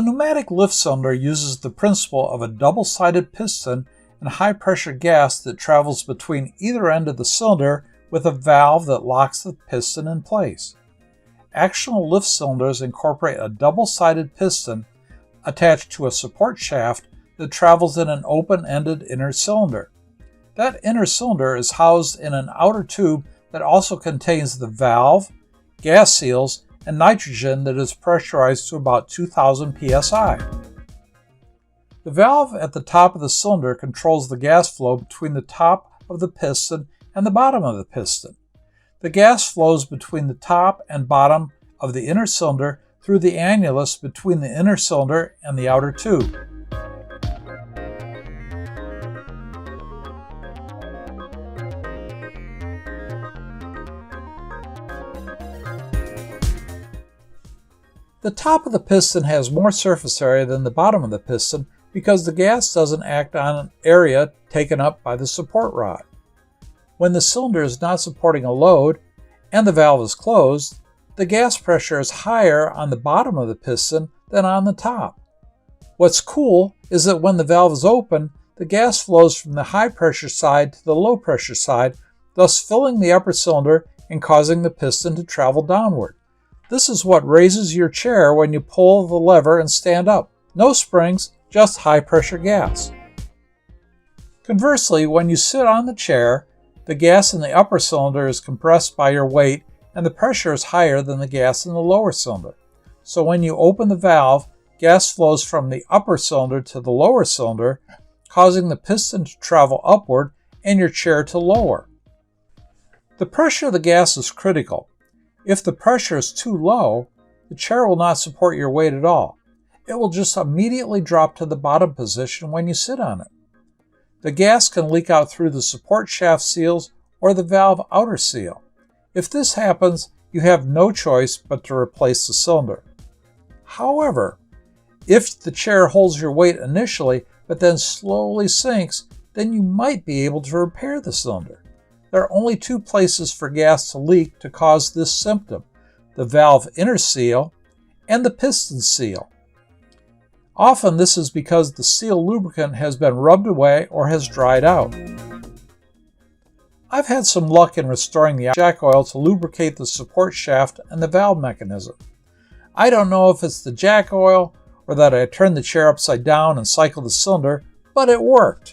A pneumatic lift cylinder uses the principle of a double-sided piston and high-pressure gas that travels between either end of the cylinder with a valve that locks the piston in place. Actual lift cylinders incorporate a double-sided piston attached to a support shaft that travels in an open-ended inner cylinder. That inner cylinder is housed in an outer tube that also contains the valve, gas seals, and nitrogen that is pressurized to about 2000 psi. The valve at the top of the cylinder controls the gas flow between the top of the piston and the bottom of the piston. The gas flows between the top and bottom of the inner cylinder through the annulus between the inner cylinder and the outer tube. The top of the piston has more surface area than the bottom of the piston because the gas doesn't act on an area taken up by the support rod. When the cylinder is not supporting a load and the valve is closed, the gas pressure is higher on the bottom of the piston than on the top. What's cool is that when the valve is open, the gas flows from the high pressure side to the low pressure side, thus filling the upper cylinder and causing the piston to travel downward. This is what raises your chair when you pull the lever and stand up. No springs, just high pressure gas. Conversely, when you sit on the chair, the gas in the upper cylinder is compressed by your weight and the pressure is higher than the gas in the lower cylinder. So when you open the valve, gas flows from the upper cylinder to the lower cylinder, causing the piston to travel upward and your chair to lower. The pressure of the gas is critical. If the pressure is too low, the chair will not support your weight at all. It will just immediately drop to the bottom position when you sit on it. The gas can leak out through the support shaft seals or the valve outer seal. If this happens, you have no choice but to replace the cylinder. However, if the chair holds your weight initially but then slowly sinks, then you might be able to repair the cylinder. There are only two places for gas to leak to cause this symptom: the valve inner seal and the piston seal. Often this is because the seal lubricant has been rubbed away or has dried out. I've had some luck in restoring the jack oil to lubricate the support shaft and the valve mechanism. I don't know if it's the jack oil or that I turned the chair upside down and cycled the cylinder, but it worked.